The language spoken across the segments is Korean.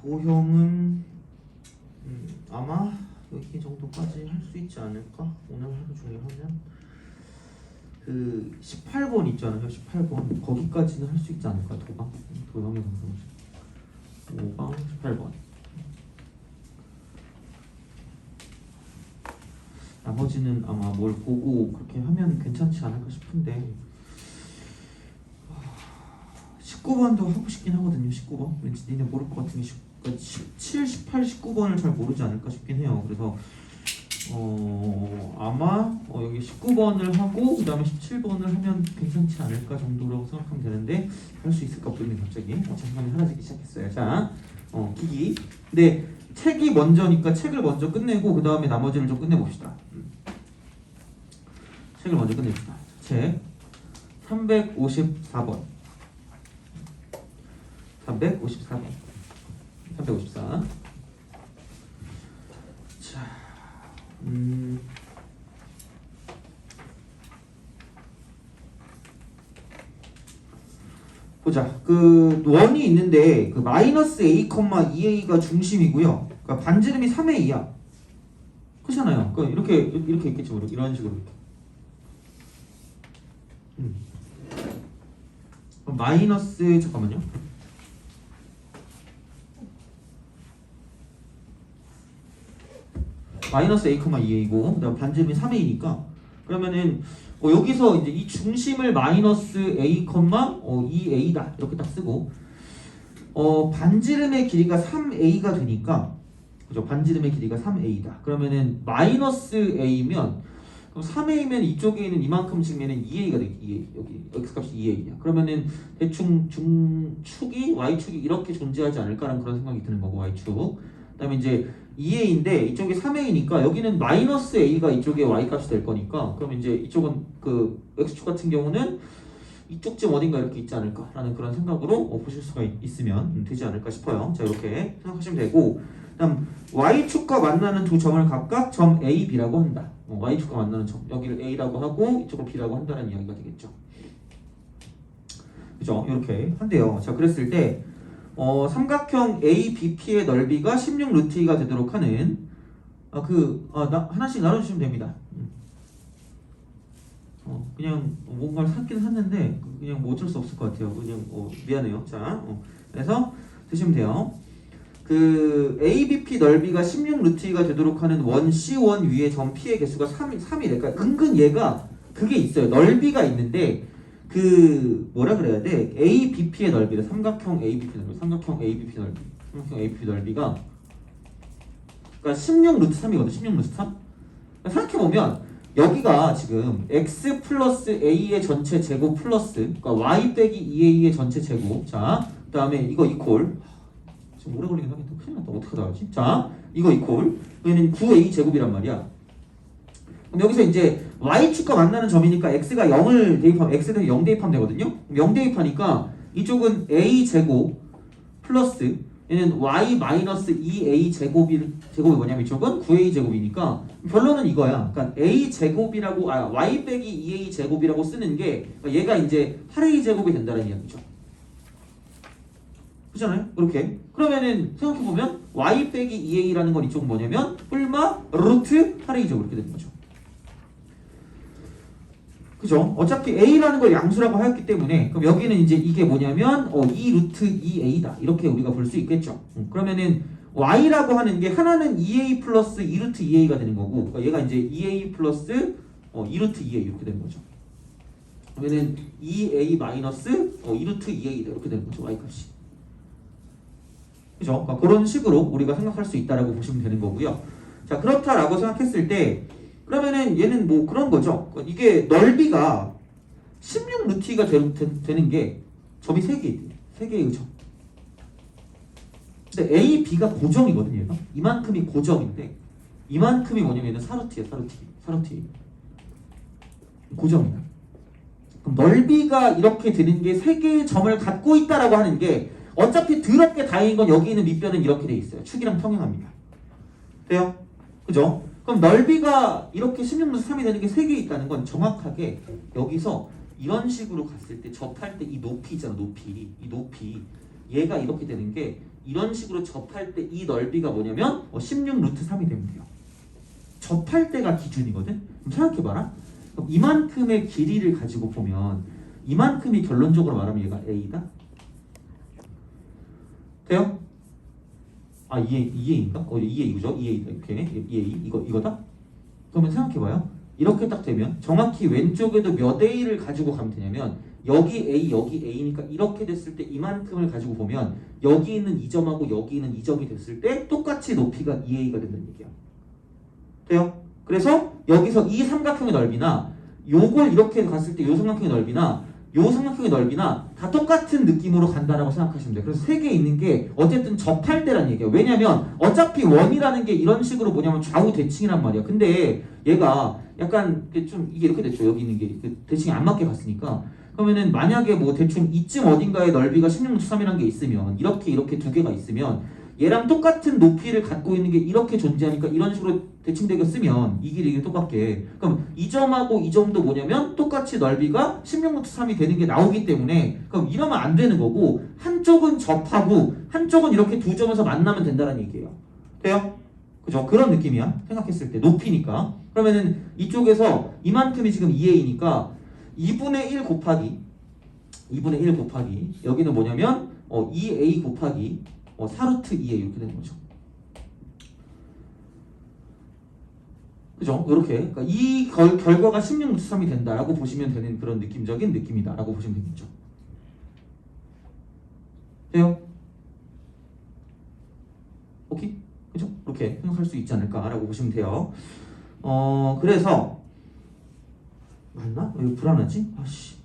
도형은 아마 여기 정도까지 할 수 있지 않을까? 오늘 하루 종일 하면 그 18번 있잖아요. 18번 거기까지는 할 수 있지 않을까? 도형의 방정식 5방 18번 나머지는 아마 뭘 보고 그렇게 하면 괜찮지 않을까 싶은데 19번도 하고 싶긴 하거든요. 19번 왠지 니네 모를 것 같은 게 17, 18, 19번을 잘 모르지 않을까 싶긴 해요. 그래서 아마 여기 19번을 하고 그 다음에 17번을 하면 괜찮지 않을까 정도라고 생각하면 되는데 할 수 있을까 모르겠네 갑자기. 자신감이 사라지기 시작했어요. 자, 기기. 근데 책이 먼저니까 책을 먼저 끝내고 그 다음에 나머지를 좀 끝내봅시다. 책을 먼저 끝냅시다. 책 354번 354번 354 자, 보자. 그 원이 있는데 그 마이너스 a, 2a가 중심이고요. 그러니까 반지름이 3a야. 그렇잖아요. 그러니까 이렇게 있겠죠. 이런 식으로 이렇게. 마이너스 잠깐만요. 마이너스 a, 2a고 그다음 반지름이 3a니까 그러면은 여기서 이제 이 중심을 마이너스 a, 2a다 이렇게 딱 쓰고 반지름의 길이가 3a가 되니까 그죠? 반지름의 길이가 3a다. 그러면은 마이너스 a면 그럼 3a면 이쪽에 있는 이만큼 측면은 2a가 되겠지. 2a 여기 x값이 2a냐. 그러면은 대충 중축이 y축이 이렇게 존재하지 않을까라는 그런 생각이 드는 거고 y축. 그다음에 이제 2a인데 이쪽이 3a니까 여기는 마이너스 a가 이쪽에 y값이 될 거니까 그럼 이제 이쪽은 그 x축 같은 경우는 이쪽쯤 어딘가 이렇게 있지 않을까라는 그런 생각으로 보실 수가 있으면 되지 않을까 싶어요. 자, 이렇게 생각하시면 되고 그다음 y축과 만나는 두 점을 각각 점 A, B라고 한다. y축과 만나는 점 여기를 A라고 하고 이쪽을 B라고 한다는 이야기가 되겠죠. 그죠? 이렇게 한대요. 자, 그랬을 때 삼각형 ABP의 넓이가 16루트가 되도록 하는 하나씩 나눠주시면 됩니다. 그냥 뭔가를 샀긴 샀는데 그냥 뭐 어쩔 수 없을 것 같아요. 그냥 미안해요. 자, 그래서 드시면 돼요. 그 ABP 넓이가 16루트가 되도록 하는 원 C1 위에 점 P의 개수가 3이래. 그러니까 은근 얘가 그게 있어요. 넓이가 있는데 그 뭐라 그래야 돼? ABP의 넓이래. 삼각형 ABP 넓이. 삼각형 ABP 넓이가 그러니까 16루트 3이거든. 16루트 3. 그러니까 생각해보면 여기가 지금 x 플러스 a의 전체 제곱 플러스 그러니까 y 빼기 2a의 전체 제곱. 자, 그 다음에 이거 이퀄 지금 오래 걸리긴 하겠다. 큰일 났다. 어떻게 나가지? 자, 이거 이퀄 얘는 9a 제곱이란 말이야. 그럼 여기서 이제 y축과 만나는 점이니까 x가 0을 대입하면 x는 0 대입하면 되거든요. 0 대입하니까 이쪽은 a 제곱 플러스 얘는 y 마이너스 2a 제곱이 뭐냐면 이쪽은 9a 제곱이니까 결론은 이거야. 그러니까 a 제곱이라고 y 빼기 2a 제곱이라고 쓰는 게 얘가 이제 8a 제곱이 된다는 이야기죠. 그렇잖아요? 이렇게. 그러면은 생각해보면 y 빼기 2a라는 건 이쪽은 뭐냐면 뿔마 루트 8a 제곱 이렇게 되는 거죠. 그죠? 어차피 a라는 걸 양수라고 하였기 때문에 그럼 여기는 이제 이게 뭐냐면 2루트 2a다 이렇게 우리가 볼 수 있겠죠. 그러면은 y라고 하는 게 하나는 2a 플러스 2루트 2a가 되는 거고 그러니까 얘가 이제 2a 플러스 2루트 2a 이렇게 되는 거죠. 그러면은 2a 마이너스 2루트 2a다 이렇게 되는 거죠. y값이. 그죠? 그러니까 그런 식으로 우리가 생각할 수 있다라고 보시면 되는 거고요. 자, 그렇다라고 생각했을 때 그러면은 얘는 뭐 그런 거죠. 이게 넓이가 16루트가 되는 게 점이 3개의 점. 근데 A, B가 고정이거든요. 얘가. 이만큼이 고정인데 이만큼이 뭐냐면 얘는 사루트예요. 사루트. 고정이야. 그럼 넓이가 이렇게 되는 게 3개의 점을 갖고 있다라고 하는 게 어차피 더럽게 다행인 건 여기 있는 밑변은 이렇게 돼 있어요. 축이랑 평행합니다. 돼요? 그죠? 그럼 넓이가 이렇게 16루트 3이 되는 게 3개 있다는 건 정확하게 여기서 이런 식으로 갔을 때 접할 때 이 높이 있잖아. 높이. 이 높이 얘가 이렇게 되는 게 이런 식으로 접할 때 이 넓이가 뭐냐면 16 루트 3이 되면 돼요. 접할 때가 기준이거든. 그럼 생각해봐라. 그럼 이만큼의 길이를 가지고 보면 이만큼이 결론적으로 말하면 얘가 A다? 돼요? 아 2A인가? 2A 그죠? 2A 이렇게 2A 이거다? 그러면 생각해봐요. 이렇게 딱 되면 정확히 왼쪽에도 몇 A를 가지고 가면 되냐면 여기 A 여기 A니까 이렇게 됐을 때 이만큼을 가지고 보면 여기 있는 이 점하고 여기 있는 이 점이 됐을 때 똑같이 높이가 2A가 된다는 얘기야. 돼요? 그래서 여기서 이 삼각형의 넓이나 요걸 이렇게 갔을 때 요 삼각형의 넓이나 요 삼각형의 넓이나 다 똑같은 느낌으로 간다라고 생각하시면 돼요. 그래서 세 개 있는 게 어쨌든 접할 때란 얘기예요. 왜냐면 어차피 원이라는 게 이런 식으로 뭐냐면 좌우 대칭이란 말이야. 근데 얘가 약간 좀 이게 이렇게 됐죠. 여기 있는 게 대칭이 안 맞게 갔으니까. 그러면은 만약에 뭐 대충 이쯤 어딘가에 넓이가 16루트3이라는 게 있으면 이렇게 두 개가 있으면 얘랑 똑같은 높이를 갖고 있는 게 이렇게 존재하니까 이런 식으로 대칭되게 쓰면 이 길이 똑같게 그럼 이 점하고 이 점도 뭐냐면 똑같이 넓이가 16루트3이 되는 게 나오기 때문에 그럼 이러면 안 되는 거고 한쪽은 접하고 한쪽은 이렇게 두 점에서 만나면 된다는 얘기예요. 돼요? 그죠? 그런 느낌이야. 생각했을 때 높이니까 그러면은 이쪽에서 이만큼이 지금 2A니까 2분의 1 곱하기 여기는 뭐냐면 2A 곱하기 4루트 2A 이렇게 되는 거죠. 그죠? 이렇게 그러니까 이 결과가 16루트 3이 된다라고 보시면 되는 그런 느낌적인 느낌이다라고 보시면 되겠죠. 돼요? 오케이? 그죠? 이렇게 생각할 수 있지 않을까라고 보시면 돼요. 그래서 맞나? 왜 불안하지? 아씨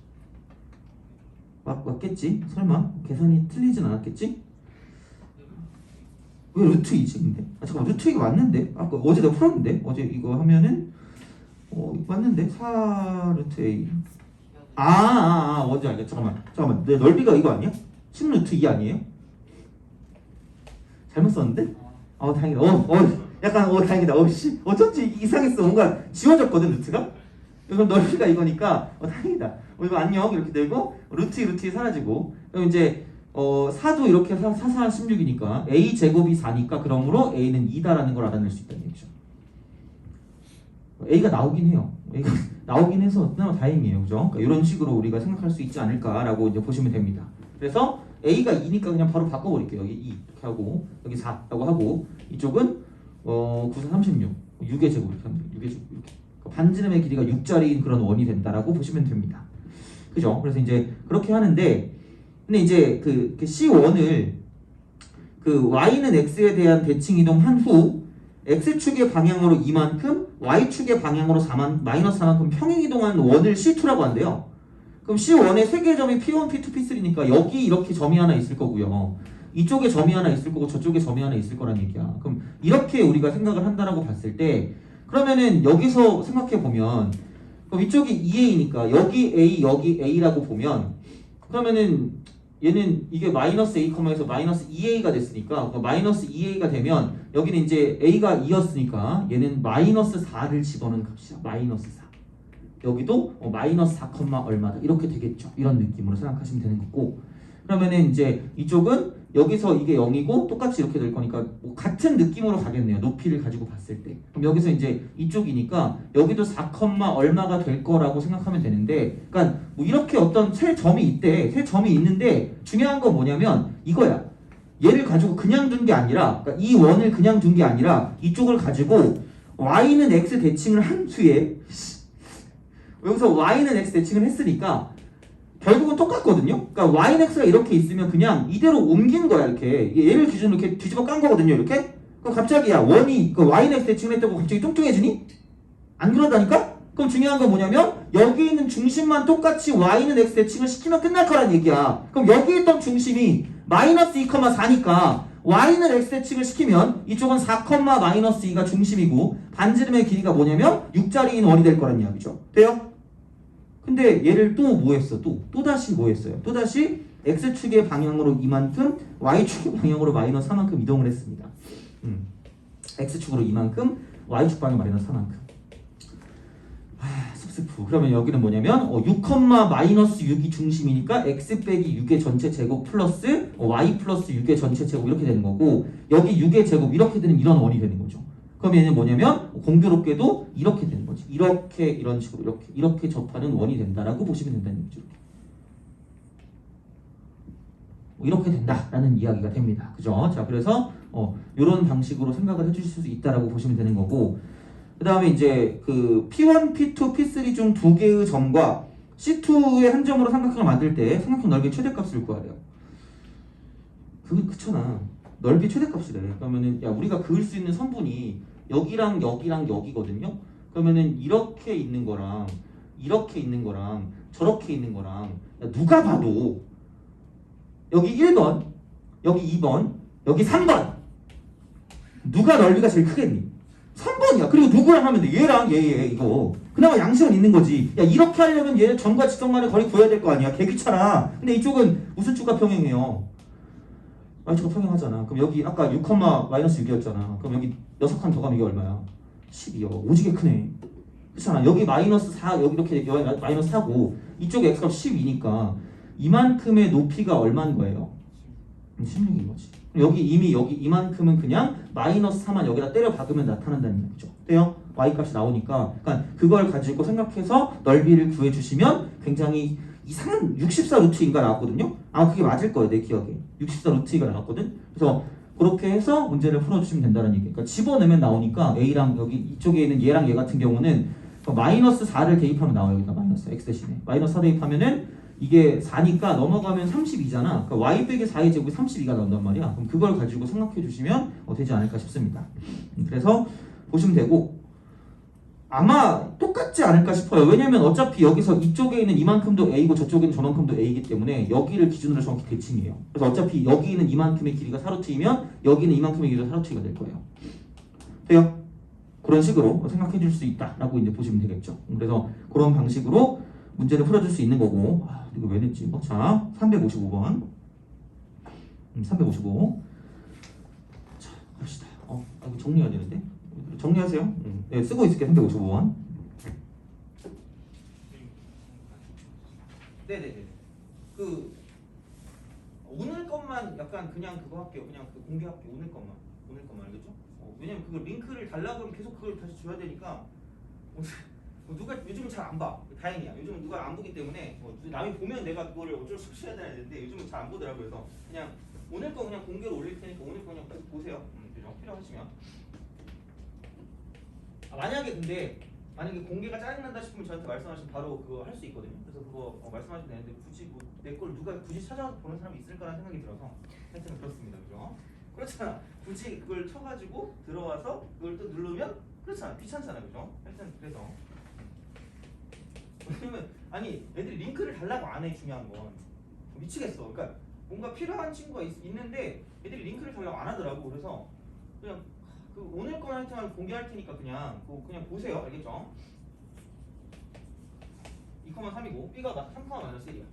맞겠지? 설마 계산이 틀리진 않았겠지? 왜 루트 2지 근데? 잠깐만 루트 2가 맞는데? 아까 어제 내가 풀었는데? 어제 이거 하면은 맞는데? 4 루트 A 어제 알겠다. 잠깐만 내 넓이가 이거 아니야? 10 루트 2 아니에요? 잘못 썼는데? 다행이다. 약간 다행이다. 씨 어쩐지 이상했어. 뭔가 지워졌거든 루트가? 그럼 넓이가 이거니까 다행이다. 이거 안녕 이렇게 되고 루트 2 사라지고 그럼 이제 4도 이렇게 4, 16이니까 A 제곱이 4니까 그러므로 A는 2다라는 걸 알아낼 수 있다는 얘기죠. A가 나오긴 해요. A가 나오긴 해서 그나마 다행이에요. 그죠? 그러니까 이런 식으로 우리가 생각할 수 있지 않을까라고 이제 보시면 됩니다. 그래서 A가 2니까 그냥 바로 바꿔버릴게요. 여기 2 이렇게 하고 여기 4라고 하고 이쪽은 9, 4, 36 6의 제곱 이렇게 하면 6의 제곱 이렇게 반지름의 길이가 6자리인 그런 원이 된다라고 보시면 됩니다. 그죠? 그래서 이제 그렇게 하는데 근데 이제 그 C1을 그 Y는 X에 대한 대칭 이동한 후 X축의 방향으로 이만큼 Y축의 방향으로 마이너스 4만큼 평행 이동한 원을 C2라고 한대요. 그럼 C1에 세 개의 점이 P1, P2, P3니까 여기 이렇게 점이 하나 있을 거고요. 이쪽에 점이 하나 있을 거고 저쪽에 점이 하나 있을 거란 얘기야. 그럼 이렇게 우리가 생각을 한다라고 봤을 때 그러면은 여기서 생각해 보면 그럼 이쪽이 2A니까 여기 A 여기 A라고 보면 그러면은 얘는 이게 마이너스 A, 에서 마이너스 2A가 됐으니까 마이너스 2A가 되면 여기는 이제 A가 2였으니까 얘는 마이너스 4를 집어넣은 값이야. 마이너스 4. 여기도 마이너스 4, 얼마다 이렇게 되겠죠. 이런 느낌으로 생각하시면 되는 거고 그러면은 이제 이쪽은 여기서 이게 0이고 똑같이 이렇게 될 거니까 뭐 같은 느낌으로 가겠네요. 높이를 가지고 봤을 때. 그럼 여기서 이제 이쪽이니까 여기도 4, 얼마가 될 거라고 생각하면 되는데 그러니까 뭐 이렇게 어떤 세 점이 있대. 세 점이 있는데 중요한 건 뭐냐면 이거야. 얘를 가지고 그냥 둔 게 아니라 그러니까 이 원을 그냥 둔 게 아니라 이쪽을 가지고 Y는 X 대칭을 한 뒤에 여기서 Y는 X 대칭을 했으니까 결국은 똑같거든요. 그러니까 Y는 X가 이렇게 있으면 그냥 이대로 옮긴 거야. 이렇게 얘를 기준으로 이렇게 뒤집어 깐 거거든요. 이렇게. 그럼 갑자기 원이 그 Y는 X 대칭을 했다고 갑자기 뚱뚱해지니? 안 그러다니까? 그럼 중요한 건 뭐냐면 여기 있는 중심만 똑같이 Y는 X 대칭을 시키면 끝날 거란 얘기야. 그럼 여기 있던 중심이 마이너스 2, 4니까 Y는 X 대칭을 시키면 이쪽은 4, 마이너스 2가 중심이고 반지름의 길이가 뭐냐면 6자리인 원이 될 거란 이야기죠. 돼요? 근데 얘를 또 뭐 했어? 또다시 뭐 했어요? 또다시 X축의 방향으로 이만큼 Y축의 방향으로 마이너스 4만큼 이동을 했습니다. X축으로 이만큼 Y축 방향 마이너스 4만큼 습 x프. 그러면 여기는 뭐냐면 6, 마이너스 6이 중심이니까 x 빼기 6의 전체 제곱 플러스 y 플러스 6의 전체 제곱 이렇게 되는 거고 여기 6의 제곱 이렇게 되는 이런 원이 되는 거죠. 그럼 얘는 뭐냐면 공교롭게도 이렇게 되는 거지. 이렇게 이런 식으로 이렇게 접하는 원이 된다라고 보시면 된다는 얘기죠. 이렇게 된다라는 이야기가 됩니다. 그죠? 자, 그래서 이런 방식으로 생각을 해주실 수 있다라고 보시면 되는 거고 그 다음에 이제 그 P1, P2, P3 중 두 개의 점과 C2의 한 점으로 삼각형을 만들 때 삼각형 넓이의 최대값을 구해야 돼요. 그렇잖아. 넓이 최대값이래. 그러면은 야 우리가 그을 수 있는 선분이 여기랑 여기랑 여기거든요. 그러면은 이렇게 있는 거랑 이렇게 있는 거랑 저렇게 있는 거랑 야, 누가 봐도 여기 1번, 여기 2번, 여기 3번 누가 넓이가 제일 크겠니? 3번이야. 그리고 누구랑 하면 돼? 얘랑 얘 이거. 그나마 양심은 있는 거지. 야 이렇게 하려면 얘 점과 직선 간의 거리 구해야 될 거 아니야. 개 귀찮아. 근데 이쪽은 무슨 축과 평행해요? y축과 평행하잖아. 그럼 여기 아까 6, 마이너스 6이었잖아. 그럼 여기 6칸 더 가면 이게 얼마야? 12요. 오지게 크네. 그렇잖아. 여기 마이너스 4 여기 이렇게 마이너스 4고 이쪽에 x값 12니까 이만큼의 높이가 얼마인 거예요? 16인 거지. 여기 이미 여기 이만큼은 그냥 마이너스 4만 여기다 때려 박으면 나타난다는 얘기죠. 돼요? y값이 나오니까 그러니까 그걸 가지고 생각해서 넓이를 구해주시면 굉장히 이상한 64 루트인가 나왔거든요. 아 그게 맞을 거예요. 내 기억에 64 루트가 나왔거든. 그래서 그렇게 해서 문제를 풀어주시면 된다는 얘기. 그러니까 집어넣으면 나오니까 a랑 여기 이쪽에 있는 얘랑 얘 같은 경우는 마이너스 4를 대입하면 나와요. 여기다 마이너스 x 대신에 마이너스 4 대입하면은 이게 4니까 넘어가면 32잖아. 그러니까 y 빼기 4의 제곱이 32가 나온단 말이야. 그럼 그걸 가지고 생각해 주시면 되지 않을까 싶습니다. 그래서 보시면 되고 아마 똑같지 않을까 싶어요. 왜냐면 어차피 여기서 이쪽에 있는 이만큼도 a고 저쪽에 있는 저만큼도 a이기 때문에 여기를 기준으로 정확히 대칭이에요. 그래서 어차피 여기 있는 이만큼의 길이가 4루트이면 여기는 이만큼의 길이가 4루트가 될 거예요. 돼요? 그런 식으로 생각해 줄 수 있다라고 이제 보시면 되겠죠. 그래서 그런 방식으로 문제를 풀어줄 수 있는 거고 이거 왜 냈지? 자, 355번 355 자, 갑시다. 이거 정리해야 되는데 정리하세요. 네, 쓰고 있을게요. 355번 네네네 그 오늘 것만 약간 그냥 그거 할게요. 그냥 그 공개할게요. 오늘 것만 알겠죠? 왜냐면 그걸 링크를 달라고 하면 계속 그걸 다시 줘야 되니까 누가 요즘은 잘 안 봐. 다행이야. 요즘은 누가 안 보기 때문에 남이 보면 내가 그거를 어쩔 수 없이 해야 되는데 요즘은 잘 안 보더라고요. 그래서 그냥 오늘 거 그냥 공개로 올릴 테니까 오늘 거 그냥 보세요. 그죠? 필요하시면. 만약에 공개가 짜증난다 싶으면 저한테 말씀하시면 바로 그거 할 수 있거든요. 그래서 그거 말씀하시면 되는데 굳이 뭐 내 걸 누가 굳이 찾아와서 보는 사람이 있을 거라는 생각이 들어서 하여튼 그렇습니다. 그죠? 그렇잖아. 굳이 그걸 쳐가지고 들어와서 그걸 또 누르면 그렇잖아. 귀찮잖아. 그죠? 하여튼 그래서 왜냐면 아니 애들이 링크를 달라고 안 해. 중요한 건 미치겠어. 그러니까 뭔가 필요한 친구가 있는데 애들이 링크를 달라고 안 하더라고. 그래서 그냥 그 오늘 거만 하여튼 공개할 테니까 그냥 보세요. 알겠죠? 2,3이고 B가 3,-1이야.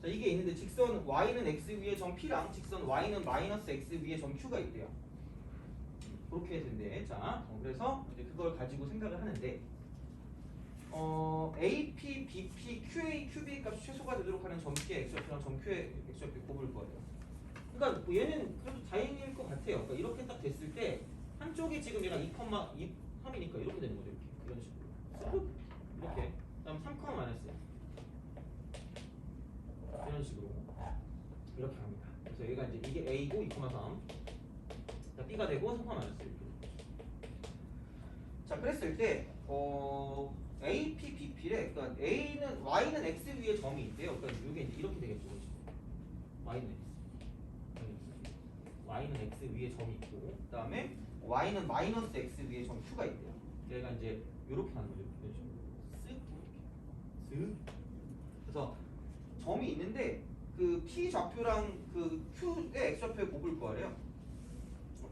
자 이게 있는데 직선 Y는 X 위에 점 P랑 직선 Y는 마이너스 X 위에 점 Q가 있대요. 그렇게 된대. 자 그래서 이제 그걸 가지고 생각을 하는데 AP, BP, QA, QB 값이 최소가 되도록 하는 점 P의 X좌표랑 점 Q의 X좌표 곱을 구해요. 그러니까 뭐 얘는 그래도 다행일 것 같아요. 그러니까 이렇게 딱 됐을 때 한쪽이 지금 얘가 2,3이니까 이렇게 되는 거죠. 이런 식으로 이렇게 그다음 3,-1 이런 식으로 이렇게 합니다. 그래서 얘가 이제 이게 A고 2,3 자, B가 되고 3,-1 이렇게. 자 그랬을 때 AP, BP래. 그러니까 A는 Y는 X 위에 점이 있대요. 그러니까 이게 이제 이렇게 되겠죠. Y는 X 위에 점이 있고, 그다음에 Y는 마이너스 X 위에 점 Q가 있대요. 얘가 이제 이렇게 하는 거죠. 쓱. 그래서 점이 있는데 그 P 좌표랑 그 Q의 X 좌표의 곱을 구하래요.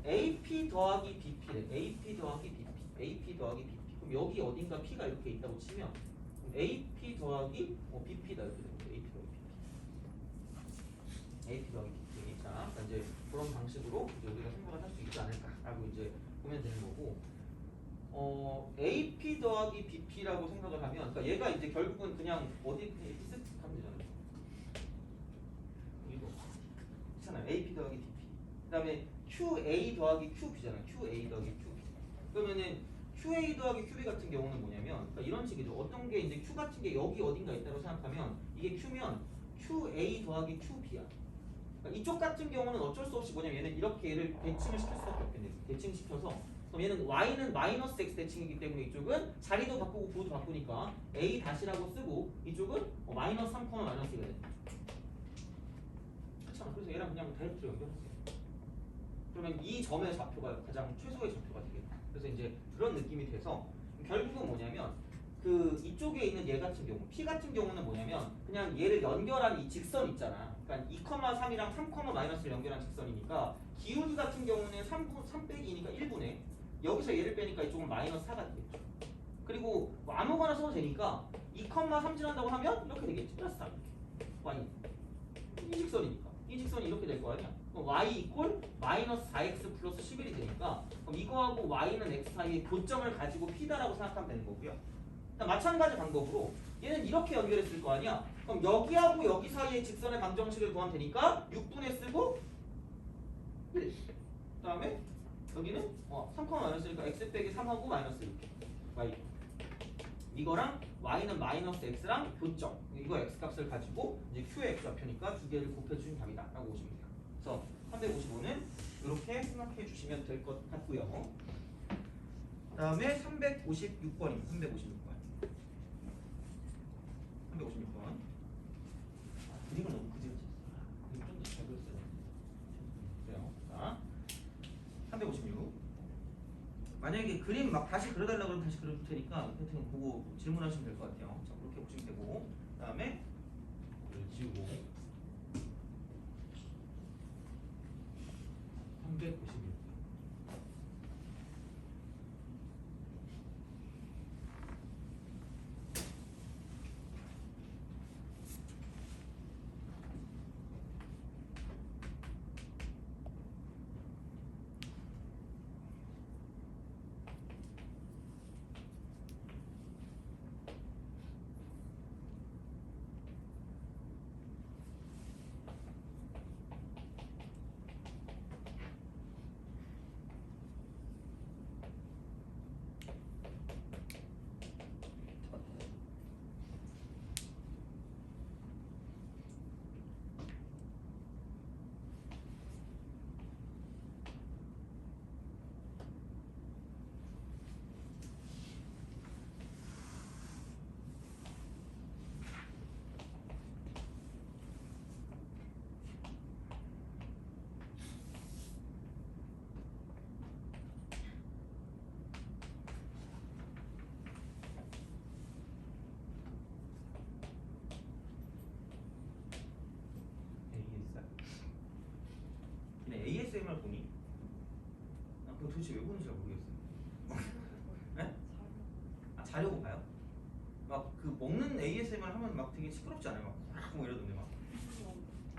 AP 더하기 BP래. AP 더하기 BP. 그럼 여기 어딘가 P가 이렇게 있다고 치면 AP 더하기 BP다 이렇게 됩니다. AP 더하기 BP. 자, 이제 그런 방식으로 이제 우리가 생각을 할 수 있지 않을까라고 이제 보면 되는 거고. AP 더하기 BP라고 생각을 하면 그러니까 얘가 이제 결국은 그냥 어디 그냥 이렇게 쓱 하면 되잖아요. 이거 있잖아요. AP 더하기 BP. 그다음에 QA 더하기 QB잖아요. QA 더하기 QB. 그러면은 QA 더하기 QB 같은 경우는 뭐냐면 그러니까 이런 식이죠. 어떤 게 이제 Q 같은 게 여기 어딘가 있다고 생각하면 이게 Q면 QA 더하기 QB야. 그러니까 이쪽 같은 경우는 어쩔 수 없이 뭐냐면 얘는 이렇게 얘를 대칭을 시킬 수밖에 없겠네. 대칭시켜서 그럼 얘는 y는 마이너스 x 대칭이기 때문에 이쪽은 자리도 바꾸고 부호도 바꾸니까 a 다시라고 쓰고 이쪽은 마이너스 3, 마이너스 2가 되는 거죠. 그렇잖아. 그래서 얘랑 그냥 다이렉트로 연결하세요. 그러면 이 점의 좌표가 가장 최소의 좌표가 되겠다. 그래서 이제 그런 느낌이 돼서 결국은 뭐냐면 그 이쪽에 있는 얘 같은 경우 P 같은 경우는 뭐냐면 그냥 얘를 연결한 이 직선 있잖아. 그러니까 2,3이랑 3, 마이너스를 연결한 직선이니까 기울기 같은 경우는 3 빼기 2니까 1분의 여기서 얘를 빼니까 이쪽은 마이너스 4가 되겠죠. 그리고 뭐 아무거나 써도 되니까 2,3 지난다고 하면 이렇게 되겠지. 플러스 4 이렇게. y 이 직선이니까 이 직선이 이렇게 될 거 아니야. 그럼 y 이꼴 마이너스 4x 플러스 11이 되니까 그럼 이거하고 y는 x 사이에 교점을 가지고 p다라고 생각하면 되는 거고요. 마찬가지 방법으로 얘는 이렇게 연결했을 거 아니야. 그럼 여기하고 여기 사이의 직선의 방정식을 구하면 되니까 6분의 쓰고 1. 그 다음에 여기는 3, 마이너스니까 x 빼기 3하고 마이너스 이렇게 y. 이거랑 y는 마이너스 x랑 교점. 이거 x 값을 가지고 이제 q의 x 좌표니까 두 개를 곱해주신 답이다 라고 보시면 돼요. 그래서 355는 이렇게 생각해 주시면 될 것 같고요. 그 다음에 356번입니다. 356번. 356번. 그림은 너무 그지그지. 그림 좀 더 잘 그렸어요. 그래요. 자, 356. 만약에 그림 막 다시 그려달라고 하면 다시 그려줄 테니까 하여튼 보고 질문하시면 될 것 같아요. 자, 그렇게 보시면 되고. 그 다음에 이걸 지우고 356. ASMR 보니? 아, 그거 도대체 왜 보는지 잘 모르겠어요. 네? 아, 자려고 봐요? 막 그 먹는 ASMR 하면 막 되게 시끄럽지 않아요? 막 뭐 이러던데 막.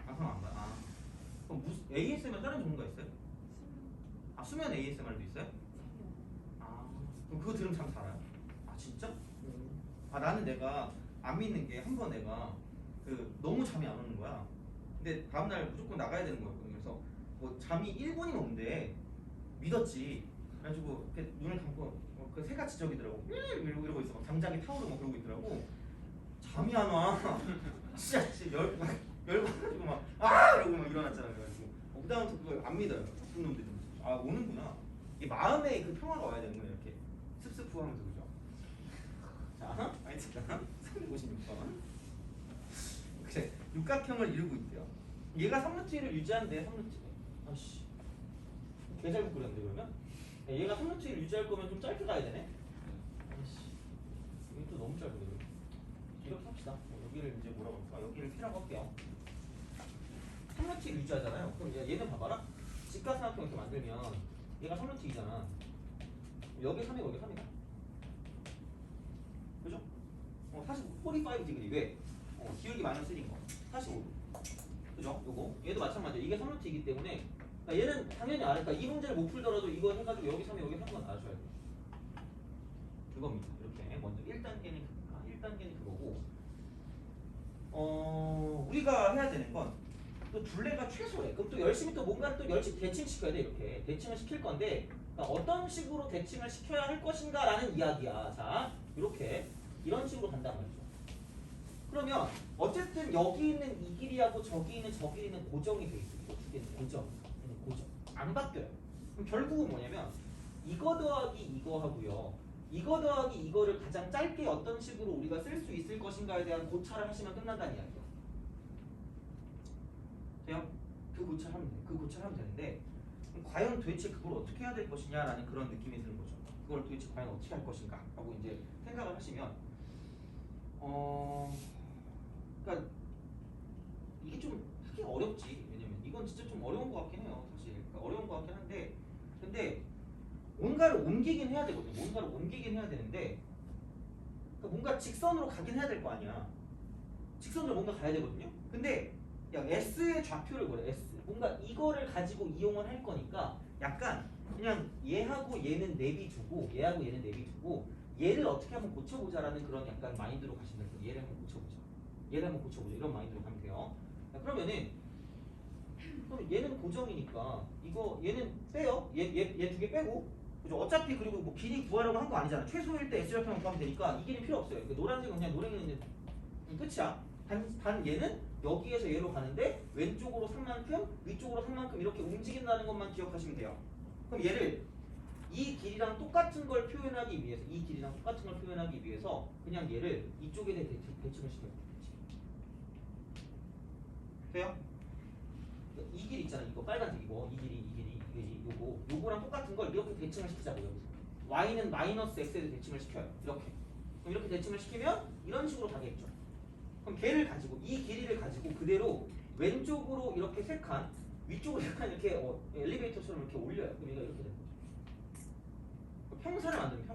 방송 안 봐요? 아. 그럼 무슨 ASMR 다른 종류가 있어요? 아, 수면 ASMR도 있어요? 아, 그럼 그거 들으면 잠 잘 와요? 아, 진짜? 아, 나는 내가 안 믿는 게 한 번 내가 그 너무 잠이 안 오는 거야. 근데 다음날 무조건 나가야 되는 거였거든. 그래서 뭐 잠이 1분이 넘는데 믿었지. 그래가지고 이렇게 눈을 감고 그 새가 지저귀더라고. 이러고 있어. 막 잠자기 타오르고 막 그러고 있더라고. 잠이 안 와. 진짜 열받아가지고 막 이러고 막 일어났잖아. 그래가지고 그다음부터 그걸 안 믿어요. 나쁜 놈들이. 아, 오는구나. 이게 마음에 그 평화가 와야 되는 거예요. 이렇게 습습후하면서. 그죠? 자, 알겠습니다. 356번. 그래, 육각형을 이루고 있대요. 얘가 3루트 1을 유지하는데 3루트 1. 아씨, 개 잘못 그렸는데 그러면? 얘가 3루트 1을 유지할 거면 좀 짧게 가야 되네. 아씨, 이게 또 너무 짧은데 그럼. 이렇게 합시다. 여기를 이제 뭐라고 할까? 여기를 P라고 할게요. 3루트 1 유지하잖아요. 그럼 얘는 봐봐라. 직각삼각형 이렇게 만들면 얘가 3루트 2잖아. 여기 3이고 여기 3이다. 그죠? 45디그리. 왜? 기울기 마이너스 1인 거. 45도. 그죠? 요거. 얘도 마찬가지야. 이게 3루트이기 때문에 그러니까 얘는 당연히 알아. 그러니까 이 문제를 못 풀더라도 이거 해가지고 여기 3에 여기 3건 알아줘야 돼. 그겁니다. 이렇게 먼저 1단계는 그거고 우리가 해야 되는 건 또 둘레가 최소래. 그럼 또 열심히 또 뭔가를 또 열심히 대칭시켜야 돼. 이렇게 대칭을 시킬 건데 그러니까 어떤 식으로 대칭을 시켜야 할 것인가라는 이야기야. 자, 이렇게 이런 식으로 간단 말이죠. 그러면 어쨌든 여기 있는 이 길이하고 저기 있는 저 길이는 고정이 돼 있어요. 두 개는 고정. 안 바뀌어요. 그럼 결국은 뭐냐면 이거 더하기 이거 하고요. 이거 더하기 이거를 가장 짧게 어떤 식으로 우리가 쓸 수 있을 것인가에 대한 고찰을 하시면 끝난다는 이야기야. 돼요? 그 고찰하면 되는데 그럼 과연 도대체 그걸 어떻게 해야 될 것이냐라는 그런 느낌이 드는 거죠. 그걸 도대체 과연 어떻게 할 것인가 하고 이제 생각을 하시면 그러니까 이게 좀 하기 어렵지. 왜냐면 이건 진짜 좀 어려운 것 같긴 해요. 사실 그러니까 어려운 것 같긴 한데 근데 뭔가를 옮기긴 해야 되거든요. 뭔가를 옮기긴 해야 되는데 그러니까 뭔가 직선으로 가긴 해야 될 거 아니야. 직선으로 뭔가 가야 되거든요. 근데 야 S의 좌표를 그래. S 뭔가 이거를 가지고 이용을 할 거니까 약간 그냥 얘하고 얘는 내비두고 얘하고 얘는 내비두고 얘를 어떻게 한번 고쳐보자라는 그런 약간 마인드로 가시면 돼요. 얘를 한번 고쳐보자. 이런 마인드로 가면 돼요. 자, 그러면은 그럼 얘는 고정이니까 이거 얘는 빼요. 얘 두 개 빼고 그죠? 어차피 그리고 뭐 길이 구하려고 한 거 아니잖아. 최소일 때 S좌표만 구하면 되니까 이 길이 필요 없어요. 그러니까 노란색은 그냥 노랭이는 끝이야. 단 얘는 여기에서 얘로 가는데 왼쪽으로 산만큼 위쪽으로 산만큼 이렇게 움직인다는 것만 기억하시면 돼요. 그럼 얘를 이 길이랑 똑같은 걸 표현하기 위해서 그냥 얘를 이쪽에 대해 대칭을 시켜요. 돼요? 이 길 있잖아. 이거 빨간색 이거 이 길이 요거랑 똑같은 걸 이렇게 대칭을 시키자고요. 여기서 y는 마이너스 x에 대칭을 시켜요. 이렇게. 그럼 이렇게 대칭을 시키면 이런 식으로 가겠죠. 그럼 걔를 가지고 이 길이를 가지고 그대로 왼쪽으로 이렇게 세 칸, 위쪽으로 세 칸 이렇게 엘리베이터처럼 이렇게 올려요. 그럼 얘가 이렇게 되는 거죠. 평사를 만들면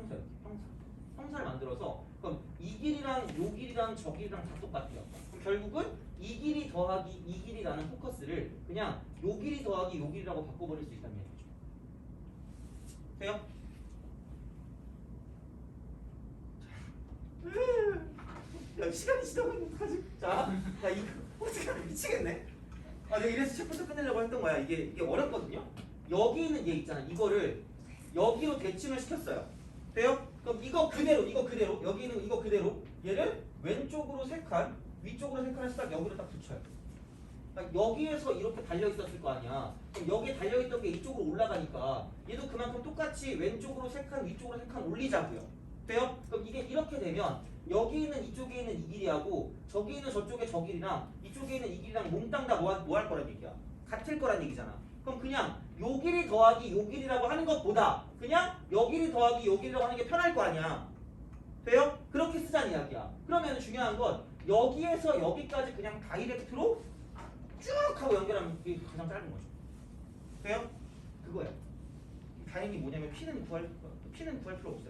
평사를 만들어서 그럼 이 길이랑 요 길이랑 저 길이랑 다 똑같아요. 그럼 결국은 이 길이 더하기 이 길이라는 포커스를 그냥 요 길이 더하기 요 길이라고 바꿔버릴 수 있다는 얘기죠. 돼요? 야 시간이 지나면 어떡하지? 자, 야 이거 어떻게 미치겠네. 내가 이래서 챕터 끝내려고 했던 거야. 이게 어렵거든요. 여기 있는 얘 있잖아. 이거를 여기로 대칭을 시켰어요. 돼요? 그럼 이거 그대로 여기는 이거 그대로 얘를 왼쪽으로 세 칸, 위쪽으로 세 칸에서 딱 여기로 딱 붙여요. 그러니까 여기에서 이렇게 달려 있었을 거 아니야. 그럼 여기에 달려 있던 게 이쪽으로 올라가니까 얘도 그만큼 똑같이 왼쪽으로 세 칸, 위쪽으로 세 칸 올리자고요. 돼요? 그럼 이게 이렇게 되면 여기 있는 이쪽에 있는 이 길이하고 저기 있는 저쪽에 저 길이랑 이쪽에 있는 이 길이랑 몽땅 다 뭐 할 거란 얘기야? 같을 거란 얘기잖아. 그럼 그냥 요 길이 더하기 요 길이라고 하는 것보다 그냥 요 길이 더하기 요 길이라고 하는 게 편할 거 아니야. 돼요? 그렇게 쓰자는 이야기야. 그러면 중요한 건 여기에서 여기까지 그냥 다이렉트로 쭉 하고 연결하면 그게 가장 짧은 거죠. 돼요? 그거야. 다행히 뭐냐면 P는 구할 필요 없어요. P는 구할 필요가 없어.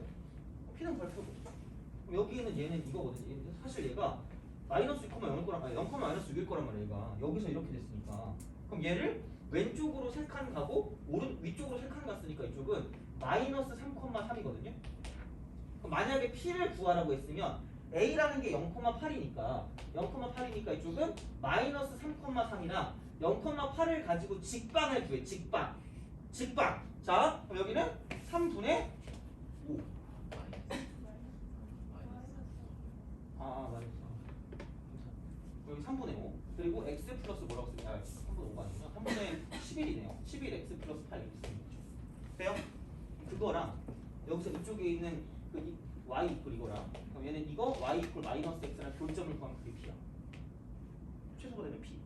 그럼 여기에는 얘는 이거거든요. 사실 얘가 마이너스 6,0 거란 말이야. 0, 마이너스 6일 거란 말이야. 얘가 여기서 이렇게 됐으니까. 그럼 얘를 왼쪽으로 3칸 가고 위쪽으로 3칸 갔으니까 이쪽은 마이너스 3,3이거든요. 그럼 만약에 P를 구하라고 했으면 A라는 게 0,8이니까 이쪽은 마이너스 3,3이나 0,8을 가지고 직방을 구해. 직방. 자, 그럼 여기는 3분의 5. 마이너스. 여기 3분의 5. 그리고 x 플러스 뭐라고 쓰냐? 3분의 5가 아니구나. 3분의 11이네요. 11x 플러스 8 이렇게 쓰는 거죠. 돼요? 그거랑 여기서 이쪽에 있는 그 y 이퀄 이거랑 그럼 얘는 이거 y 이퀄 마이너스 x랑 교점을 구하면 그게 p야. 최소가 되면 p.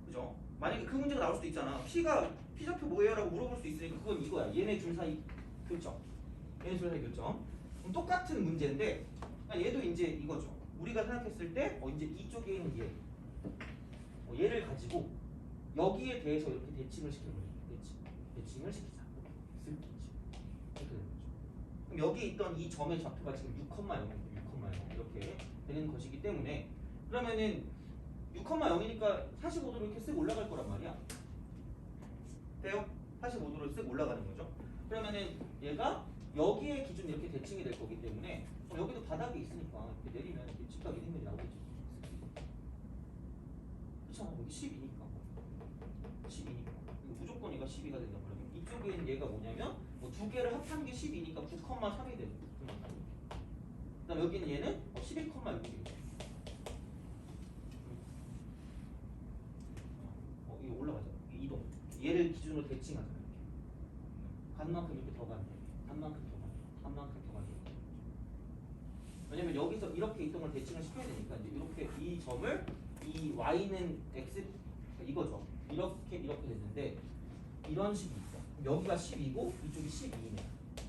그죠? 만약에 그 문제가 나올 수도 있잖아. P좌표 뭐예요? 라고 물어볼 수 있으니까 그건 이거야. 얘네 줄 사이 교점. 그럼 똑같은 문제인데 얘도 이제 이거죠. 우리가 생각했을 때 이제 이쪽에 있는 얘 얘를 가지고 여기에 대해서 이렇게 대칭을 시키는 거죠. 대칭을 시키자. 이렇게 되는 거죠. 그럼 여기 있던 이 점의 좌표가 지금 6,0 이렇게 되는 것이기 때문에 그러면은 6,0이니까 45도로 이렇게 쓱 올라갈 거란 말이야. 돼요? 45도로 쓱 올라가는 거죠. 그러면은 얘가 여기에 기준 이렇게 대칭이 될 거기 때문에 여기도 바닥에 있으니까 이렇게 내리면 이렇게 직각 이등변이 나오겠죠. 그렇잖아. 여기 12니까 12니까 무조건 얘가 12가 된다 그러면 이쪽에 있는 얘가 뭐냐면 뭐 두 개를 합한 게 12니까 9,3이 되죠. 그다음 여기는 얘는 11,6이 되죠. 이거 올라가죠. 이동. 얘를 기준으로 대칭하잖아. 이렇게. 간 만큼 이렇게 더 가는 거예요. 간 만큼 더 가는 거예요. 간 만큼 더 가는 거예요. 왜냐면 여기서 이렇게 이동을 대칭을 시켜야 되니까 이제 이렇게 이 점을 이 y는 x 이거죠. 이렇게 됐는데 이런 식이 있어. 여기가 10이고 이쪽이 12이네.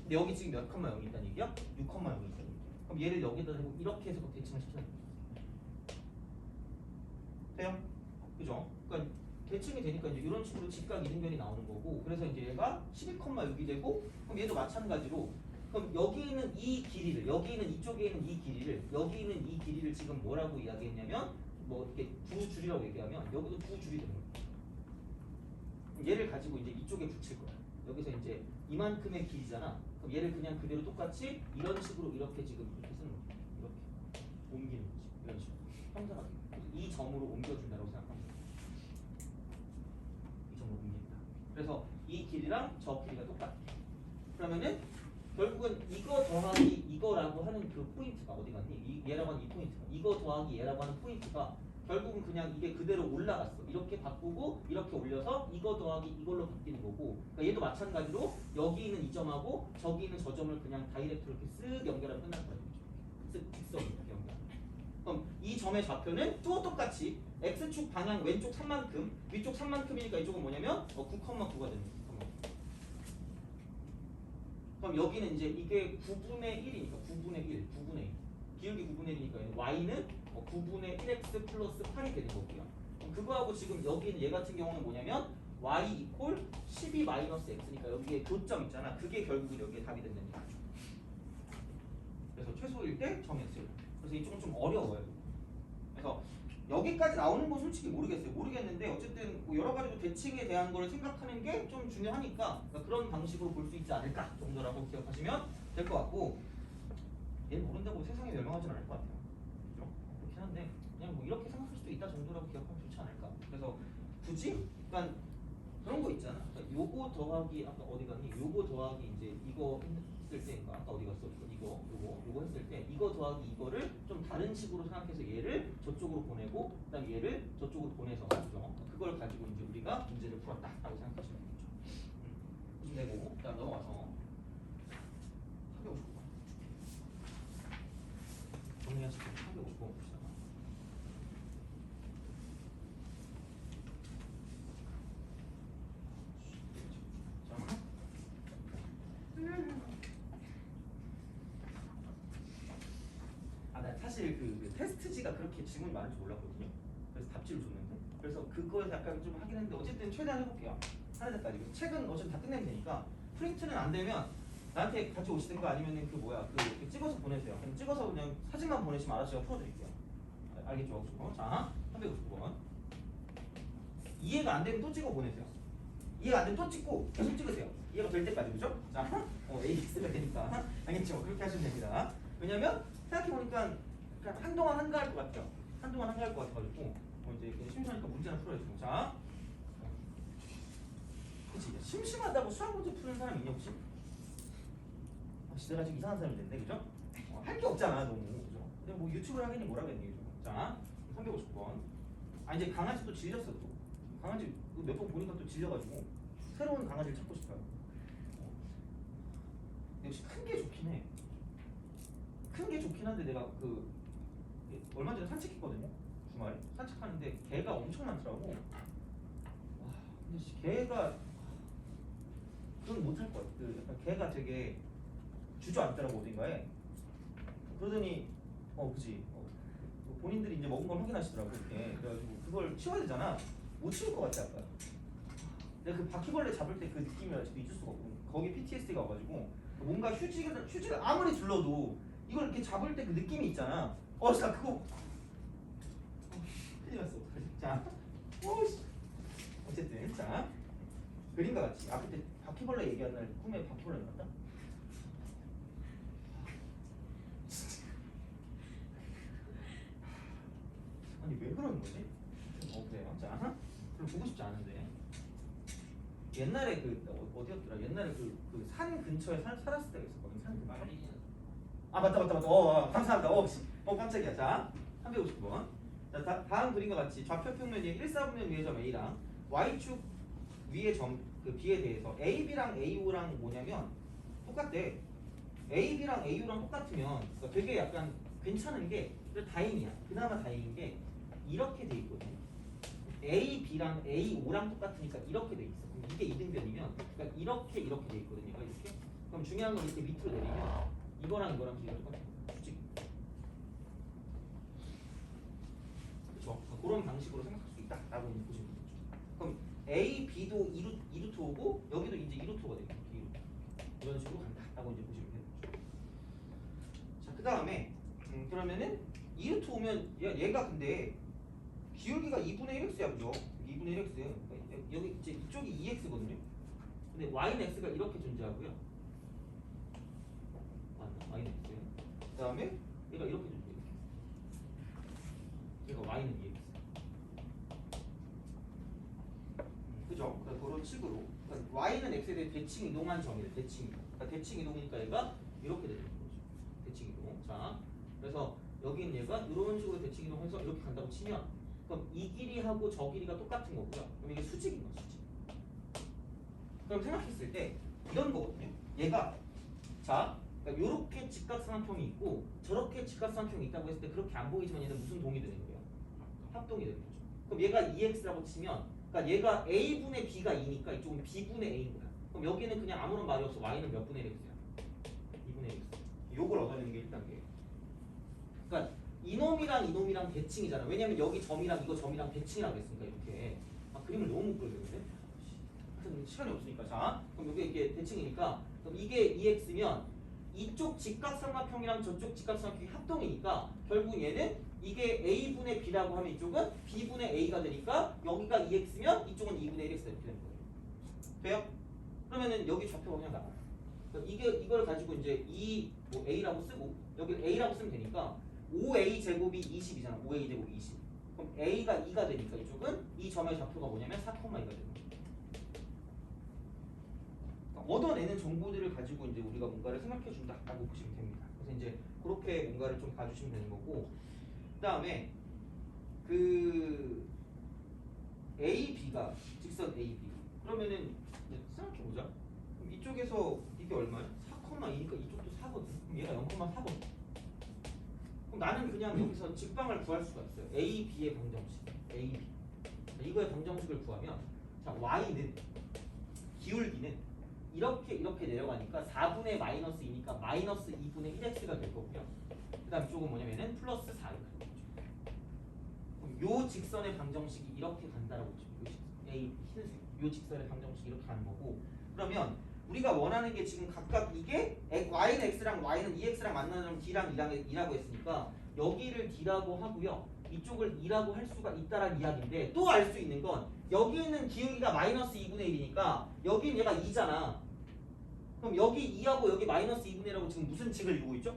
근데 여기 지금 몇 컴마 0이 있다는 얘기야? 6,0이 있다는 얘기야. 그럼 얘를 여기다 대고 이렇게 해서 대칭을 시켜야 돼. 돼요? 그죠? 그러니까 대칭이 되니까 이제 이런 식으로 직각 이등변이 나오는 거고, 그래서 이제 얘가 12,6이 되고, 그럼 얘도 마찬가지로 그럼 여기 있는 이 길이를, 여기 있는 이쪽에 있는 이 길이를, 여기 있는 이 길이를 지금 뭐라고 이야기했냐면 뭐 이렇게 두 줄이라고 얘기하면 여기도 두 줄이 되는 거예요. 얘를 가지고 이제 이쪽에 붙일 거야. 여기서 이제 이만큼의 길이잖아. 그럼 얘를 그냥 그대로 똑같이 이런 식으로 이렇게 지금 이렇게 쓰는 거야. 이렇게 옮기는 거지. 이런 식으로 형상하게. 이 점으로 옮겨준다고 생각하면 돼. 이 점으로 옮긴다. 그래서 이 길이랑 저 길이가 똑같아. 그러면은 결국은 이거 더하기 이거라고 하는 그 포인트가 어디 갔니? 얘라고 하는 이 포인트가. 이거 더하기 얘라고 하는 포인트가 결국은 그냥 이게 그대로 올라갔어. 이렇게 바꾸고 이렇게 올려서 이거 더하기 이걸로 바뀌는 거고, 그러니까 얘도 마찬가지로 여기 있는 이 점하고 저기 있는 저 점을 그냥 다이렉트로 이렇게 쓱 연결하면 끝날 거예요. 쓱 직선으로 이렇게 연결. 그럼 이 점의 좌표는 또 똑같이 x축 방향 왼쪽 3만큼, 위쪽 3만큼이니까 이쪽은 뭐냐면 9,9가 되는 거예요. 그럼 여기는 이제 이게 9분의 1이니까 9분의 1, 9분의 1. 기울기 9분의 1이니까 y는 9분의 1x 플러스 8이 되는 거고요. 그럼 그거하고 지금 여기는 얘 같은 경우는 뭐냐면 y 이퀄 12 마이너스 x니까 여기에 교점 있잖아. 그게 결국은 여기에 답이 된다는 얘기죠. 그래서 최소일 때 정했어요. 그래서 이쪽은 좀 어려워요. 그래서 여기까지 나오는 건 솔직히 모르겠어요. 모르겠는데 어쨌든 뭐 여러 가지로 대칭에 대한 걸 생각하는 게 좀 중요하니까 그러니까 그런 방식으로 볼 수 있지 않을까 정도라고 기억하시면 될 것 같고, 얘 모른다고 세상이 멸망하진 않을 것 같아요. 그죠? 그렇긴 한데 그냥 뭐 이렇게 생각할 수도 있다 정도라고 기억하면 좋지 않을까. 그래서 굳이 그러니까 그런 거 있잖아. 그러니까 요거 더하기 아까 어디 갔니? 요거 더하기 이제 이거 했을 때, 그러니까 아까 어디 갔어? 요거 했을 때 이거 더하기 이거를 좀 다른 식으로 생각해서 얘를 저쪽으로 보내고 그다음 얘를 저쪽으로 보내서 그죠? 그걸 가지고 이제 우리가 문제를 풀었다라고 생각하시면 되죠. 좀 되고 그다음 넘어가서 359번 정리하시고 359번 봅시다. 나 사실 그 테스트지가 그렇게 질문이 많을 줄 몰랐거든요. 그래서 답지를 줬는데, 그래서 그거에서 약간 좀 하긴 했는데 어쨌든 최대한 해볼게요. 하는 데까지. 책은 어차피 다 끝내면 되니까 프린트는 안 되면 나한테 같이 오시든가 아니면은 그 뭐야 그 찍어서 보내세요. 그냥 찍어서 그냥 사진만 보내시면 알아서 제가 풀어드릴게요. 알겠죠? 자, 359번. 이해가 안 되면 또 찍어 보내세요. 이해가 안 되면 또 찍고 계속 찍으세요. 이해가 될 때까지, 그죠? 자, AX가 되니까 알겠죠? 그렇게 하시면 됩니다. 왜냐면 생각해보니까 그냥 한동안 한가할 것 같죠? 한동안 한가할 것 같아가지고 이제 심심하니까 문제나 풀어야죠. 자, 그치? 심심하다고 수학 문제 푸는 사람 있냐 혹시? 내가 지금 이상한 사람이 됐네, 그죠? 할 게 없잖아 너무, 그죠? 근데 뭐 유튜브를 하겠니 뭘 하겠니, 그죠? 자, 350번. 이제 강아지 또 질렸어 또. 강아지 몇 번 보니까 또 질려가지고 새로운 강아지를 찾고 싶어요. 역시 큰 게 좋긴 해. 큰 게 좋긴 한데 내가 그 얼마 전에 산책했거든요. 주말에 산책하는데 개가 엄청 많더라고. 와, 근데 개가 그건 못할 것 같아. 그 약간 개가 되게 주저앉더라고 어딘가에. 그러더니 그지. 본인들이 이제 먹은 걸 확인하시더라고 이렇게. 그래가지고 그걸 치워야 되잖아. 못 치울 것 같아 약간. 내가 그 바퀴벌레 잡을 때 그 느낌이 아직도 잊을 수가 없고, 거기 PTSD가 와가지고 뭔가 휴지를 아무리 둘러도 이걸 이렇게 잡을 때 그 느낌이 있잖아. 나 그거 큰일 났어. 어떡하지? 자, 어쨌든 자 그림과 같이 그때 바퀴벌레 얘기한 날 꿈에 바퀴벌레 나왔다. 두고 싶지 않은데 옛날에 어디였더라? 옛날에 산 근처에 살았을 때가 있었거든. 산 근처. 아 맞다. 감사합니다. 깜짝이야. 자 350번. 자 다음 그림과 같이 좌표평면 위에 1사분면 위의 점 A랑 Y축 위의 점 그 B에 대해서 AB랑 AO랑 뭐냐면 똑같대. AB랑 AO랑 똑같으면 그러니까 되게 약간 괜찮은 게 다행이야. 그나마 다행인 게 이렇게 돼 있거든. A, B랑 A, O랑 똑같으니까 이렇게 돼 있어. 그럼 이게 이등변이면 그러니까 이렇게 돼 있거든요. 이렇게. 그럼 중요한 건 이렇게 밑으로 내리면 이거랑 길이가 똑같아. 솔직히. 그렇죠? 그런 방식으로 생각할 수 있다라고 보시면 되죠. 그럼 A, B도 2루트 오고 여기도 이제 2루트가 되겠죠. 이런 식으로 간다라고 이제 보시면 되죠. 자, 그 다음에 그러면은 2루트 오면 얘가 근데 기울기가 2분의 1x야, 그죠? 2분의 1x. 여기 이제 이쪽이 2x거든요. 근데 y는 x가 이렇게 존재하고요. 맞나? y는 x. 그 다음에 얘가 이렇게 존재해요. 얘가 y는 2x. 그죠? 그러니까 그런 식으로. 그러니까 y는 x에 대해 대칭 이동한 점이래. 대칭 이동. 그러니까 대칭 이동이니까 얘가 이렇게 되는 거죠. 대칭 이동. 자, 그래서 여기는 얘가 이런 식으로 대칭 이동해서 이렇게 간다고 치면. 그럼 이 길이하고 저 길이가 똑같은 거고요. 그럼 이게 수직인 거죠, 수직. 그럼 생각했을 때 이런 거거든요. 얘가 자, 그러니까 이렇게 직각삼각형이 있고 저렇게 직각삼각형이 있다고 했을 때 그렇게 안 보이지만 얘는 무슨 동이 되는 거예요? 합동이 되는 거죠. 그럼 얘가 2x라고 치면, 그러니까 얘가 a분의 b가 2니까 이쪽은 b분의 a인 거야. 그럼 여기는 그냥 아무런 말이 없어. y는 몇 분의 1x야? 2분의 1x. 요걸 얻어내는 게 1단계. 그러니까 이놈이랑 대칭이잖아. 왜냐면 여기 점이랑 이거 점이랑 대칭이라고 했으니까 이렇게. 그림을 너무 못 그려주는데? 하여튼 시간이 없으니까. 자, 그럼 여기 이게 대칭이니까 그럼 이게 2x면 이쪽 직각삼각형이랑 저쪽 직각삼각형이 합동이니까 결국 얘는 이게 a분의 b라고 하면 이쪽은 b분의 a가 되니까 여기가 2x면 이쪽은 2분의 1x 이렇게 되는 거예요. 돼요? 그러면은 여기 좌표가 그냥 나와요. 이걸 가지고 이제 뭐 a라고 쓰고 여기를 a라고 쓰면 되니까 5a 제곱이 20이잖아. 5a 제곱이 20. 그럼 a가 2가 되니까 이쪽은 이 점의 좌표가 뭐냐면 4,2가 되는 거예요. 그러니까 얻어내는 정보들을 가지고 이제 우리가 뭔가를 생각해 준다라고 보시면 됩니다. 그래서 이제 그렇게 뭔가를 좀 봐주시면 되는 거고, 그다음에 그 a, b가 직선 a, b. 그러면은 생각해 보자. 그럼 이쪽에서 이게 얼마야? 4,2니까 이쪽도 4거든. 그럼 얘가 0,4거든. 그럼 나는 그냥 여기서 직방을 구할 수가 있어요. A, B의 방정식. A, B. 이거의 방정식을 구하면 자, Y는 기울기는 이렇게 내려가니까 4분의 마이너스 2니까 마이너스 2분의 1x가 될 거고요. 그 다음 이쪽은 뭐냐면은 플러스 4가 될 거죠. 그럼 요 직선의 방정식이 이렇게 간다라고 보죠. 요 직선. A, 흰색. 요 직선의 방정식이 이렇게 가는 거고, 그러면 우리가 원하는 게 지금 각각 이게 y는 x랑 y는 2x랑 만나는 점 d랑 2라고 했으니까 여기를 d라고 하고요. 이쪽을 2라고 할 수가 있다라는 이야기인데, 또 알 수 있는 건 여기는 기울기가 마이너스 2분의 1이니까 여긴 얘가 2잖아. 그럼 여기 2하고 여기 마이너스 2분의 1하고 지금 무슨 직을 이루고 있죠?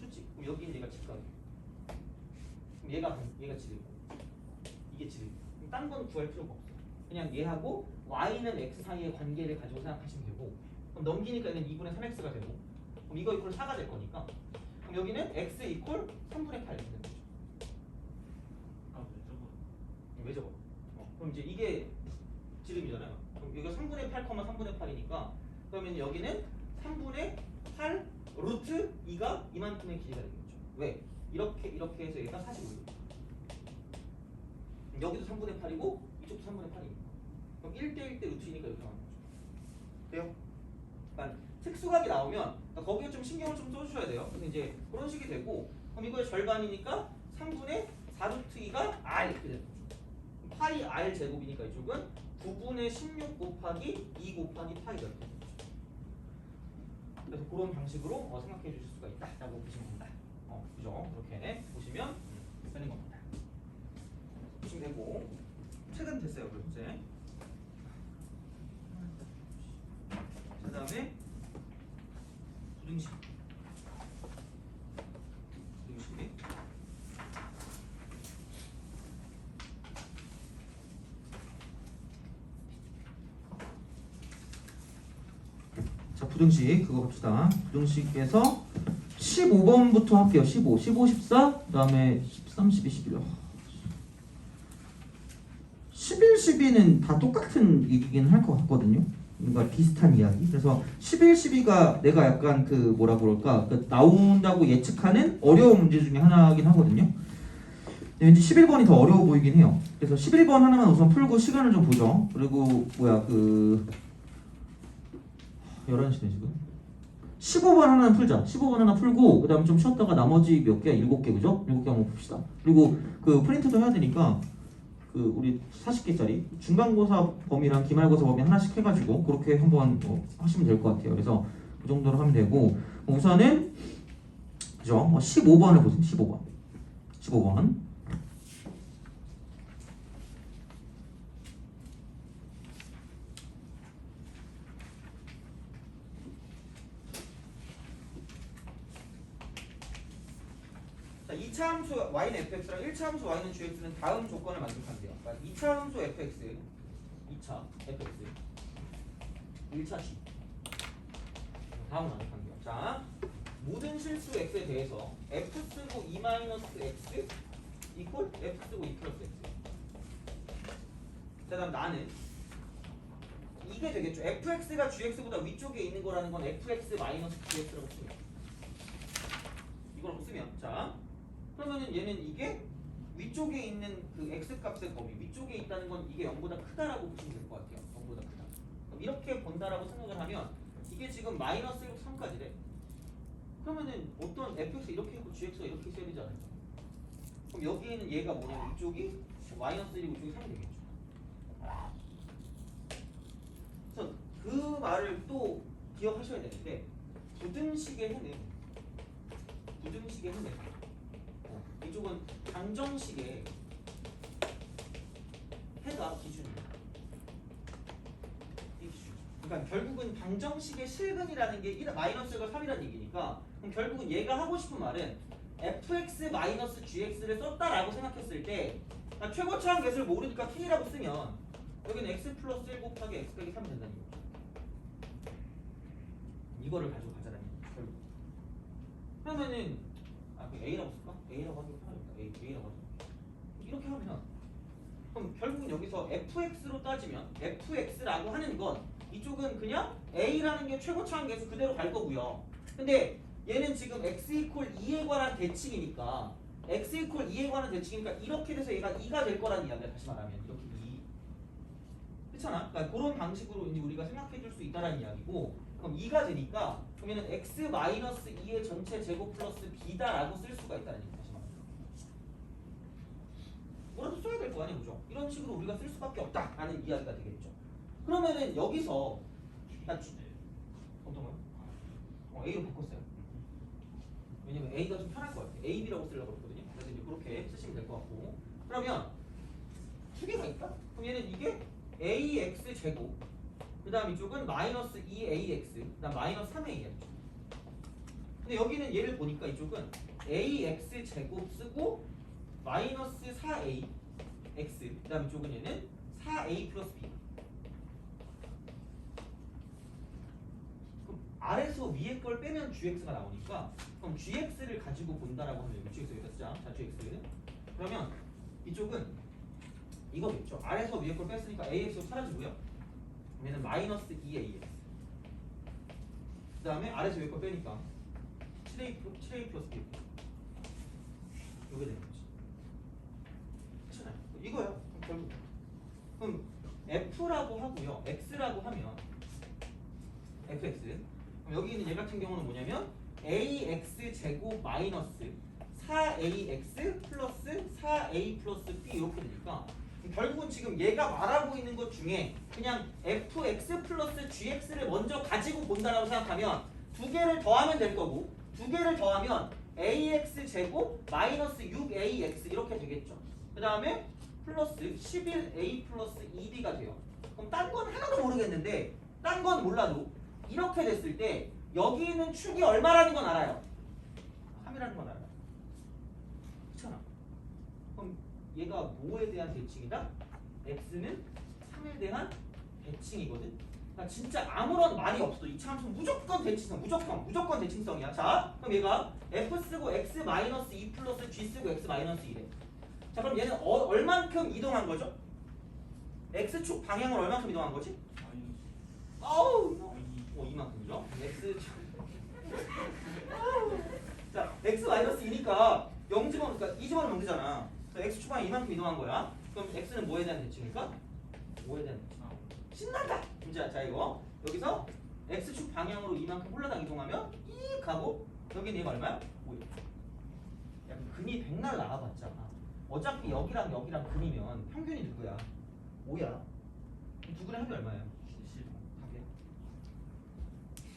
수직. 그럼 여기는 얘가 직각이에요. 그럼 얘가 직이고 이게 직이고. 그럼 딴 건 구할 필요가 없어. 그냥 얘하고 y는 x 사이의 관계를 가지고 생각하시면 되고, 그럼 넘기니까 얘는 2분의 3x가 되고, 그럼 이거 이퀄 4가 될 거니까 그럼 여기는 x 이퀄 3분의 8 이렇게 되는 거죠. 왜 적어? 그럼 이제 이게 지름이잖아요. 그럼 여기가 3분의 8, 3분의 8이니까 그러면 여기는 3분의 8 루트 2가 이만큼의 길이가 되는 거죠. 왜? 이렇게 해서 얘가 45죠. 여기도 3분의 8이고 이쪽도 3분의 8이니까. 그럼 1대1대 루트이니까 이렇게 나오는 거죠. 돼요? 그러니까 특수각이 나오면 그러니까 거기에 좀 신경을 좀 써주셔야 돼요. 그래서 이제 그런 식이 되고, 그럼 이거의 절반이니까 3분의 4 루트 2가 r 이렇게 되는 거죠. 파이 r 제곱이니까 이쪽은 9분의 16 곱하기 2 곱하기 파이가 되는 거죠. 그래서 그런 방식으로 생각해 주실 수가 있다라고 보시면 됩니다. 그죠? 그렇게 보시면 되는 겁니다. 보시면 되고, 책은 됐어요, 그렇지? 그 다음에 부등식. 부등식 그거 봅시다. 부등식에서 15번부터 할게요. 15, 14, 그 다음에 13, 12, 11. 11, 12는 다 똑같은 얘기긴 할 것 같거든요. 그러니까 비슷한 이야기. 그래서 11, 12가 내가 약간 그 뭐라 그럴까 나온다고 예측하는 어려운 문제 중에 하나긴 하거든요. 왠지 11번이 더 어려워 보이긴 해요. 그래서 11번 하나만 우선 풀고 시간을 좀 보죠. 그리고 뭐야 11시네 지금. 15번 하나는 풀자. 15번 하나 풀고 그 다음에 좀 쉬었다가 나머지 몇 개야? 7개 그죠? 7개 한번 봅시다. 그리고 그 프린트도 해야 되니까 그 우리 40개짜리 중간고사 범위랑 기말고사 범위 하나씩 해가지고 그렇게 한번 하시면 될 것 같아요. 그래서 그 정도로 하면 되고 우선은 그죠? 15번을 보세요. 15번. 15번. 자, 2차 함수 y는 fx랑 1차 함수 y는 gx는 다음 조건을 만족한대요. 그러니까 2차 함수 fx, 2차 fx, 1차 g 다음을 만족한대요. 자, 모든 실수 x에 대해서 f 쓰고 x 이퀄 f 쓰고 2 플러스 x. 자, 다음 나는 이게 되겠죠. fx가 gx보다 위쪽에 있는 거라는 건 fx gx라고 쓰면 이걸 쓰면 자. 그러면은 얘는 이게 위쪽에 있는 그 x 값의 범위 위쪽에 있다는 건 이게 0보다 크다라고 보시면 될 것 같아요. 0보다 크다. 그럼 이렇게 본다라고 생각을 하면 이게 지금 마이너스 1부터 3까지래. 그러면은 어떤 fx 이렇게 있고 gx가 이렇게 있어야 되지 않을까? 그럼 여기에는 얘가 뭐냐면 이쪽이 마이너스 1이고 이쪽이 3이 되겠죠. 그래서 그 말을 또 기억하셔야 되는데 부등식의 해는 이쪽은 방정식의 해가 기준이에요. 그러니까 결국은 방정식의 실근이라는 게 마이너스가 3이라는 얘기니까 그럼 결국은 얘가 하고 싶은 말은 fx-gx를 썼다라고 생각했을 때 최고차항 계수를 모르니까 t라고 쓰면 여기는 x 플러스 1 곱하기 x 빼기 3이 된다는 거죠. 이거를 가지고 가자라는 얘기죠. 결국. 그러면은 A라고 쓸까? A라고 하기가 편하겠다. A라고 하자. 이렇게 하면 그럼 결국은 여기서 fx로 따지면 fx라고 하는 건 이쪽은 그냥 A라는 게 최고차항 계수 그대로 갈 거고요. 근데 얘는 지금 x 이퀄 2에 관한 대칭이니까 x 이퀄 2에 관한 대칭이니까 이렇게 돼서 얘가 2가 될 거라는 이야기야. 다시 말하면 이렇게 2 그렇잖아? 그러니까 그런 방식으로 이제 우리가 생각해 줄 수 있다라는 이야기고 그럼 2가 되니까 그러면 x-2의 전체 제곱 플러스 b다라고 쓸 수가 있다는 얘기. 다시 말하면 뭐라도 써야 될 거 아니에요, 그죠? 이런 식으로 우리가 쓸 수밖에 없다라는 이야기가 되겠죠. 그러면은 여기서 어떤 거요? A로 바꿨어요. 왜냐면 A가 좀 편할 것 같아요. A, B라고 쓰려고 그랬거든요. 그래서 이제 그렇게 쓰시면 될 것 같고 그러면 두 개가 있다? 그럼 얘는 이게 AX 제곱 그 다음 이쪽은 마이너스 2AX 그 다음 마이너스 3AX 근데 여기는 얘를 보니까 이쪽은 AX 제곱 쓰고 마이너스 4AX 그 다음 이쪽은 얘는 4A 플러스 B 그럼 아래서 위에 걸 빼면 GX가 나오니까 그럼 GX를 가지고 본다라고 하면 여기 GX 여기다 쓰자. 자 GX 그러면 이쪽은 이거겠죠. 아래서 위에 걸 뺐으니까 AX가 사라지고요. 얘는 마이너스 2AX 그 다음에 아래서 위에 걸 빼니까 7A 플러스 B 이게 되는 거지. 그렇잖아요. 이거야. 결국 그럼 F라고 하고요. X라고 하면 FX 그럼 여기 있는 얘 같은 경우는 뭐냐면 AX 제곱 마이너스 4AX 플러스 4A 플러스 B 이렇게 되니까 결국은 지금 얘가 말하고 있는 것 중에 그냥 fx 플러스 gx를 먼저 가지고 본다라고 생각하면 두 개를 더하면 될 거고 두 개를 더하면 ax 제곱 마이너스 6ax 이렇게 되겠죠. 그 다음에 플러스 11a 플러스 2b가 돼요. 그럼 딴 건 하나도 모르겠는데 딴 건 몰라도 이렇게 됐을 때 여기 있는 축이 얼마라는 건 알아요. 3이라는 건 알아요. 그렇잖아. 그럼 얘가 뭐에 대한 대칭이다? x는 3에 대한 대칭이거든. 그러니까 진짜 아무런 말이 없어도 이 참수 무조건 대칭성, 무조건 대칭성이야. 자, 그럼 얘가 f 쓰고 x 마이너스 2 플러스 g 쓰고 x 마이너스 2래. 자, 그럼 얘는 얼만큼 이동한 거죠? x축 방향을 얼만큼 이동한 거지? 어우, 이만큼이죠? x축. 자, x 마이너스 2니까 0 집어넣으니까 2 집어넣으면 되잖아. x축 방향 이만큼 이동한 거야. 그럼 x는 뭐에 대한 대칭일까? 5에 대한 대칭. 신난다! 자, 이거 여기서 x축 방향으로 이만큼 홀라당 이동하면 이 가고 여기는 얘가 얼마야? 5야. 야, 근이 백날 나와봤자 어차피 여기랑 근이면 평균이 누구야? 5야. 두 근의 합이 얼마예요? 10.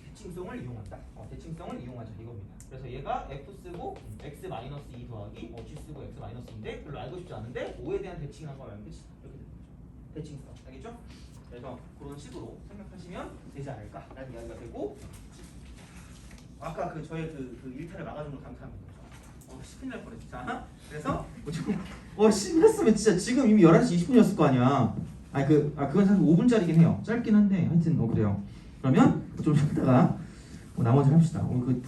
대칭성을 이용한다. 대칭성을 이용하자 이겁니다. 그래서 얘가 f 쓰고 x 마이너스 2 더하기 g 쓰고 x 마이너스 2인데 별로 알고 싶지 않은데 5에 대한 대칭한 걸 알면 끝이다. 이렇게 되는 거죠. 대칭성. 알겠죠? 그래서 그런 식으로 생각하시면 되지 않을까라는 이야기가 되고 아까 저의 그 일탈을 막아준 걸 감사합니다. 큰일 날 뻔했어. 자, 그래서 신났으면 진짜 지금 이미 11시 20분이었을 거 아니야. 그건 사실 5분짜리긴 해요. 짧긴 한데 하여튼 그래요. 그러면 좀 쉬다가 나머지를 합시다. 오늘